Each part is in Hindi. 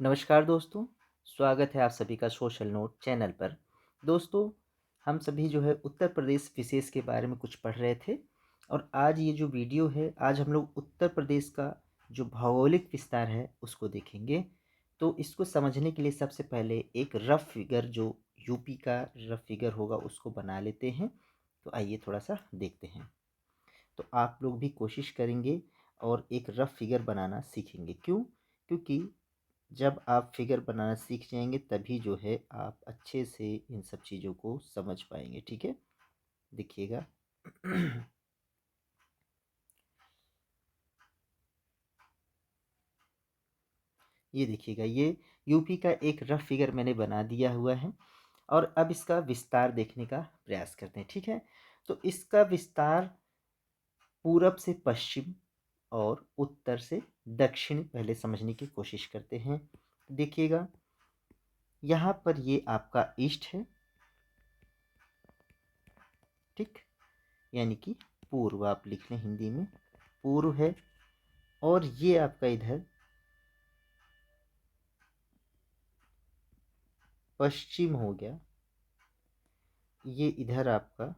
नमस्कार दोस्तों, स्वागत है आप सभी का सोशल नोट चैनल पर। दोस्तों, हम सभी जो है उत्तर प्रदेश विशेष के बारे में कुछ पढ़ रहे थे और आज ये जो वीडियो है, आज हम लोग उत्तर प्रदेश का जो भौगोलिक विस्तार है उसको देखेंगे। तो इसको समझने के लिए सबसे पहले एक रफ फिगर जो यूपी का रफ फिगर होगा उसको बना लेते हैं। तो आइए थोड़ा सा देखते हैं। तो आप लोग भी कोशिश करेंगे और एक रफ फिगर बनाना सीखेंगे। क्यों? क्योंकि जब आप फिगर बनाना सीख जाएंगे तभी जो है आप अच्छे से इन सब चीज़ों को समझ पाएंगे। ठीक है, देखिएगा। ये देखिएगा, ये यूपी का एक रफ फिगर मैंने बना दिया हुआ है और अब इसका विस्तार देखने का प्रयास करते हैं। ठीक है, तो इसका विस्तार पूरब से पश्चिम और उत्तर से दक्षिण पहले समझने की कोशिश करते हैं। देखिएगा, यहाँ पर ये आपका ईस्ट है, ठीक, यानी कि पूर्व आप लिख लें हिंदी में, पूर्व है। और ये आपका इधर पश्चिम हो गया, ये इधर आपका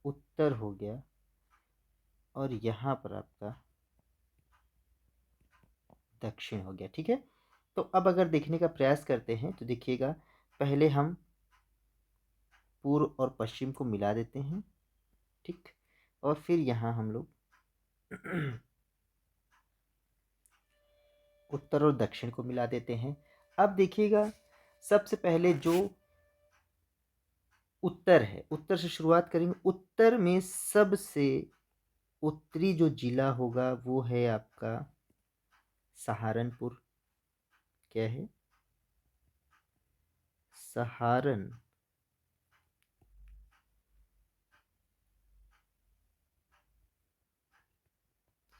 उत्तर हो गया और यहाँ पर आपका दक्षिण हो गया। ठीक है, तो अब अगर देखने का प्रयास करते हैं तो देखिएगा, पहले हम पूर्व और पश्चिम को मिला देते हैं, ठीक, और फिर यहाँ हम लोग उत्तर और दक्षिण को मिला देते हैं। अब देखिएगा, सबसे पहले जो उत्तर है, उत्तर से शुरुआत करेंगे। उत्तर में सबसे उत्तरी जो जिला होगा वो है आपका सहारनपुर। क्या है? सहारन।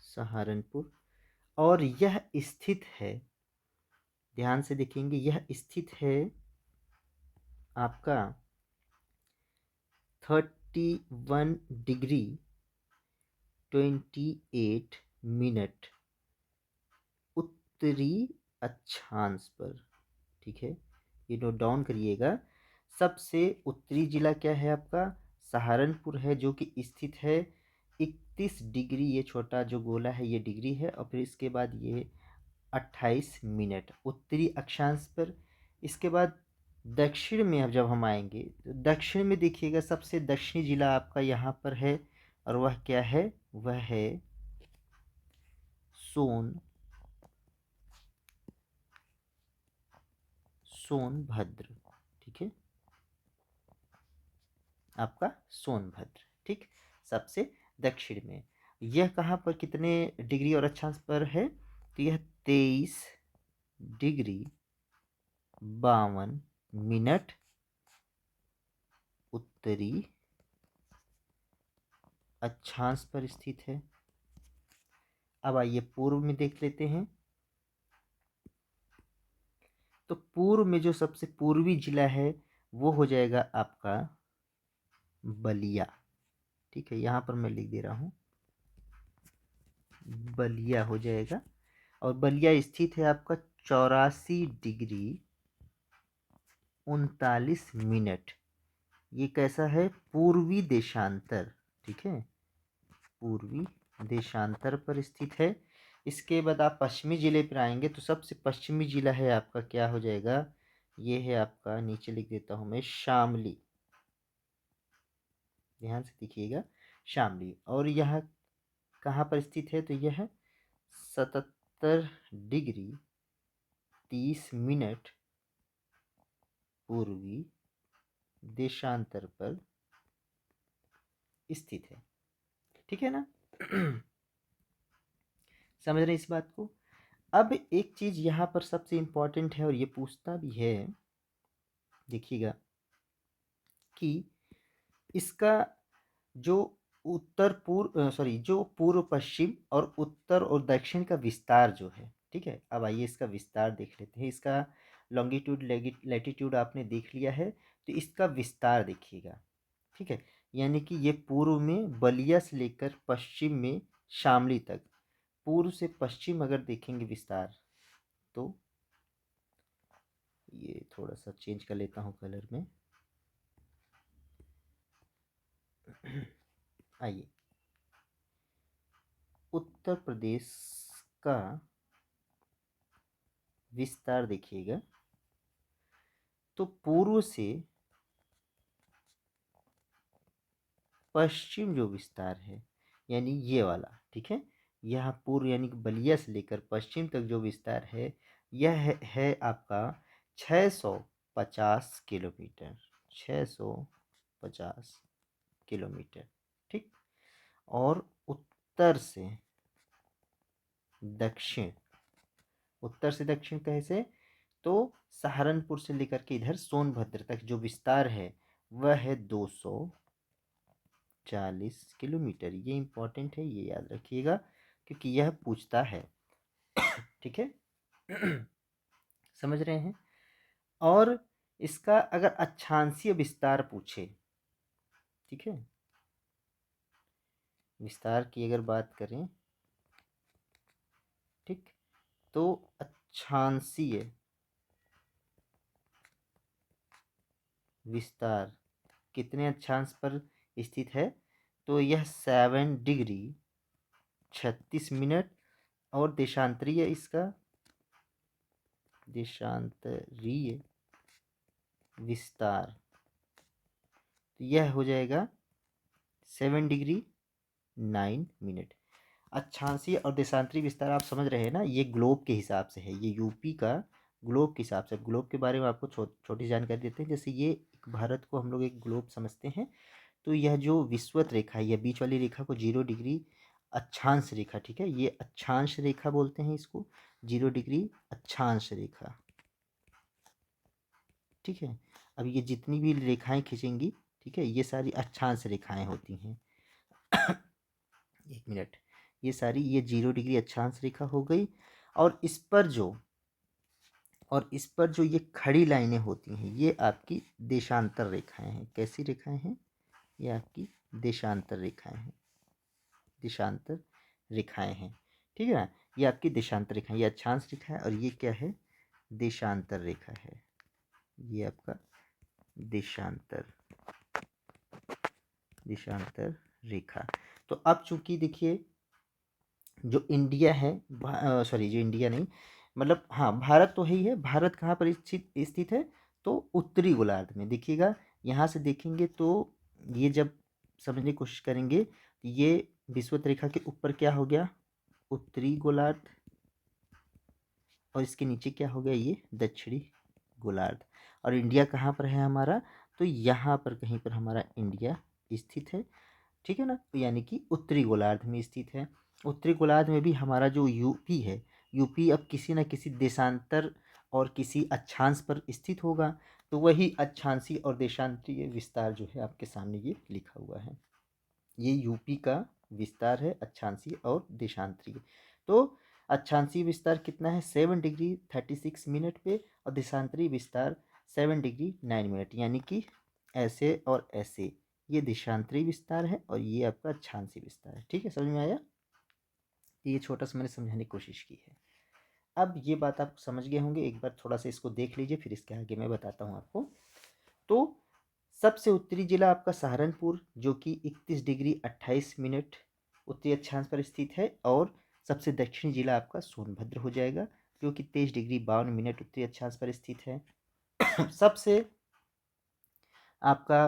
सहारनपुर। और यह स्थित है, ध्यान से देखेंगे, यह स्थित है आपका 31 डिग्री 28 मिनट उत्तरी अक्षांश पर। ठीक है, ये नोट डाउन करिएगा। सबसे उत्तरी जिला क्या है आपका? सहारनपुर है, जो कि स्थित है 31 डिग्री, ये छोटा जो गोला है ये डिग्री है, और फिर इसके बाद ये 28 मिनट उत्तरी अक्षांश पर। इसके बाद दक्षिण में अब जब हम आएंगे तो दक्षिण में देखिएगा, सबसे दक्षिणी जिला आपका यहाँ पर है और वह क्या है? वह है सोनभद्र। ठीक है, आपका सोनभद्र, ठीक, सबसे दक्षिण में। यह कहाँ पर कितने डिग्री और अक्षांश पर है? तो यह 23 डिग्री 52 मिनट उत्तरी अक्षांश पर स्थित है। अब आइए पूर्व में देख लेते हैं। तो पूर्व में जो सबसे पूर्वी जिला है वो हो जाएगा आपका बलिया। ठीक है, यहाँ पर मैं लिख दे रहा हूँ, बलिया हो जाएगा। और बलिया स्थित है आपका 84 डिग्री 39 मिनट। ये कैसा है? पूर्वी देशांतर। ठीक है, पूर्वी देशांतर पर स्थित है। इसके बाद आप पश्चिमी जिले पर आएंगे तो सबसे पश्चिमी जिला है आपका, क्या हो जाएगा? ये है आपका, नीचे लिख देता हूं मैं, शामली। ध्यान से देखिएगा, शामली। और यह कहाँ पर स्थित है? तो यह 77 डिग्री 30 मिनट पूर्वी देशांतर पर स्थित है। ठीक है ना? समझ रहे हैं इस बात को? अब एक चीज यहाँ पर सबसे इंपॉर्टेंट है और ये पूछता भी है, देखिएगा, कि इसका जो उत्तर पूर्व सॉरी जो पूर्व पश्चिम और उत्तर और दक्षिण का विस्तार जो है, ठीक है, अब आइए इसका विस्तार देख लेते हैं। इसका लॉन्गिट्यूड लैटिट्यूड आपने देख लिया है, तो इसका विस्तार देखिएगा। ठीक है, यानी कि ये पूर्व में बलिया से लेकर पश्चिम में शामली तक, पूर्व से पश्चिम अगर देखेंगे विस्तार, तो ये थोड़ा सा चेंज कर लेता हूँ कलर में। आइए, उत्तर प्रदेश का विस्तार देखिएगा, तो पूर्व से पश्चिम जो विस्तार है, यानी ये वाला, ठीक है, यह पूर्व यानी कि बलिया से लेकर पश्चिम तक जो विस्तार है, यह है आपका 650 किलोमीटर। 650 किलोमीटर, ठीक। और उत्तर से दक्षिण, उत्तर से दक्षिण कैसे, तो सहारनपुर से लेकर के इधर सोनभद्र तक जो विस्तार है वह है 240 किलोमीटर। ये इंपॉर्टेंट है, ये याद रखिएगा क्योंकि यह पूछता है। ठीक है। समझ रहे हैं। और इसका अगर अक्षांशीय विस्तार पूछे, ठीक है, विस्तार की अगर बात करें, ठीक, तो अक्षांशीय विस्तार कितने अक्षांश पर स्थित है, तो यह 7 डिग्री 36 मिनट। और देशांतरीय, इसका देशांतरीय विस्तार तो यह हो जाएगा 7 डिग्री 9 मिनट। अक्षांशीय और देशांतरीय विस्तार आप समझ रहे हैं ना, ये ग्लोब के हिसाब से है, ये यूपी का ग्लोब के हिसाब से। ग्लोब के बारे में आपको छोटी जानकारी देते हैं। जैसे ये भारत को हम लोग एक ग्लोब समझते हैं, तो यह जो विषुवत रेखा है, यह बीच वाली रेखा को 0 डिग्री अक्षांश रेखा, ठीक है, ये अक्षांश रेखा बोलते हैं इसको, 0 डिग्री अक्षांश रेखा, ठीक है। अब ये जितनी भी रेखाएं खींचेंगी, ठीक है, ये सारी अक्षांश रेखाएं होती हैं। 1 मिनट, ये सारी, ये 0 डिग्री अक्षांश रेखा हो गई। और इस पर जो ये खड़ी लाइनें होती हैं, ये आपकी देशांतर रेखाएं हैं। कैसी रेखाएं हैं, ये आपकी देशांतर रेखाएं हैं, देशांतर रेखाएं हैं, ठीक है ना। ये आपकी देशांतर रेखा, ये अक्षांश रेखा है, और ये क्या है, देशांतर रेखा है। ये आपका देशांतर देशांतर रेखा। तो अब चूंकि देखिए, जो इंडिया है, सॉरी, जो इंडिया नहीं, मतलब हाँ, भारत तो है ही है। भारत कहाँ पर स्थित स्थित है, तो उत्तरी गोलार्ध में। देखिएगा, यहाँ से देखेंगे तो ये जब समझने की कोशिश करेंगे, तो ये विषुवत रेखा के ऊपर क्या हो गया, उत्तरी गोलार्ध, और इसके नीचे क्या हो गया, ये दक्षिणी गोलार्ध। और इंडिया कहाँ पर है हमारा, तो यहाँ पर कहीं पर हमारा इंडिया स्थित है, ठीक है ना। तो यानी कि उत्तरी गोलार्ध में स्थित है। उत्तरी गोलार्ध में भी हमारा जो यूपी है, यूपी अब किसी न किसी देशांतर और किसी अक्षांश पर स्थित होगा। तो वही अक्षांशीय और देशांतरीय विस्तार जो है आपके सामने ये लिखा हुआ है। ये यूपी का विस्तार है, अक्षांशीय और देशांतरीय। तो अक्षांशीय विस्तार कितना है, 7 डिग्री 36 मिनट पे, और देशांतरीय विस्तार 7 डिग्री 9 मिनट, यानी कि ऐसे और ऐसे, ये देशांतरीय विस्तार है और ये आपका अक्षांशीय विस्तार है। ठीक है, समझ में आया। ये छोटा सा मैंने समझाने की कोशिश की है। अब ये बात आप समझ गए होंगे, एक बार थोड़ा सा इसको देख लीजिए, फिर इसके आगे मैं बताता हूँ आपको। तो सबसे उत्तरी जिला आपका सहारनपुर, जो कि 31 डिग्री 28 मिनट उत्तरी अक्षांश पर स्थित है। और सबसे दक्षिणी जिला आपका सोनभद्र हो जाएगा, जो कि 23 डिग्री 52 मिनट उत्तरी अक्षांश पर स्थित है। सबसे आपका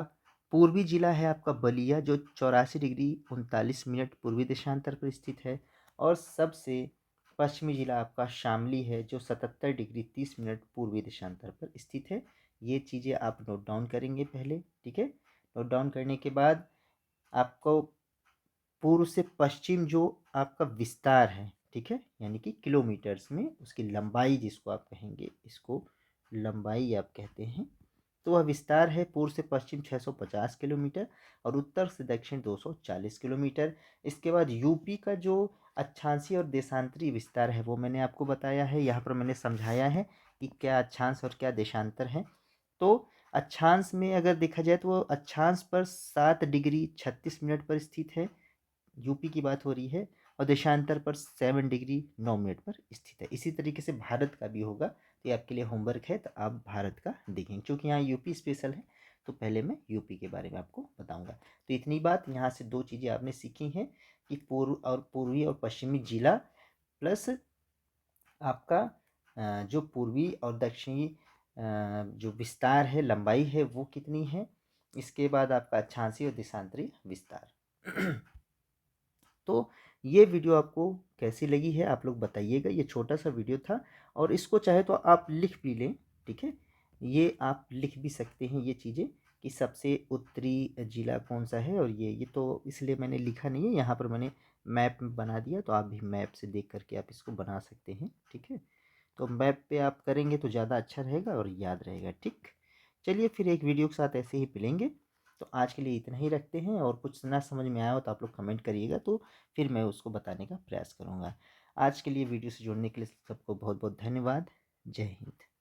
पूर्वी जिला है आपका बलिया, जो 84 डिग्री 39 मिनट पूर्वी देशांतर पर स्थित है। और सबसे पश्चिमी जिला आपका शामली है, जो 77 डिग्री 30 मिनट पूर्वी देशांतर पर स्थित है। ये चीज़ें आप नोट डाउन करेंगे पहले, ठीक है। नोट डाउन करने के बाद आपको पूर्व से पश्चिम जो आपका विस्तार है, ठीक है, यानी कि किलोमीटर्स में उसकी लंबाई, जिसको आप कहेंगे, इसको लंबाई आप कहते हैं, तो वह विस्तार है पूर्व से पश्चिम 650 किलोमीटर और उत्तर से दक्षिण 240 किलोमीटर। इसके बाद यूपी का जो अक्षांशीय और देशांतरीय विस्तार है वो मैंने आपको बताया है, यहाँ पर मैंने समझाया है कि क्या अक्षांश और क्या देशांतर है। तो अक्षांश में अगर देखा जाए तो वो अक्षांश पर 7 डिग्री 36 मिनट पर स्थित है, यूपी की बात हो रही है। और देशांतर पर 7 डिग्री 9 मिनट पर स्थित है। इसी तरीके से भारत का भी होगा, तो ये आपके लिए होमवर्क है, तो आप भारत का देखेंगे। क्योंकि यहाँ यूपी स्पेशल है तो पहले मैं यूपी के बारे में आपको बताऊंगा। तो इतनी बात, यहाँ से 2 चीज़ें आपने सीखी हैं कि पूर्वी और पश्चिमी जिला प्लस आपका जो पूर्वी और दक्षिणी जो विस्तार है, लंबाई है, वो कितनी है। इसके बाद आपका अक्षांशीय और देशांतरी विस्तार। तो ये वीडियो आपको कैसी लगी है आप लोग बताइएगा। ये छोटा सा वीडियो था और इसको चाहे तो आप लिख भी लें, ठीक है। ये आप लिख भी सकते हैं ये चीज़ें कि सबसे उत्तरी जिला कौन सा है। और ये तो इसलिए मैंने लिखा नहीं है, यहाँ पर मैंने मैप बना दिया, तो आप भी मैप से देख करके आप इसको बना सकते हैं, ठीक है। तो मैप पे आप करेंगे तो ज़्यादा अच्छा रहेगा और याद रहेगा, ठीक। चलिए फिर एक वीडियो के साथ ऐसे ही मिलेंगे। तो आज के लिए इतना ही रखते हैं, और कुछ ना समझ में आया हो तो आप लोग कमेंट करिएगा, तो फिर मैं उसको बताने का प्रयास करूँगा। आज के लिए वीडियो से जुड़ने के लिए सबको बहुत बहुत धन्यवाद। जय हिंद।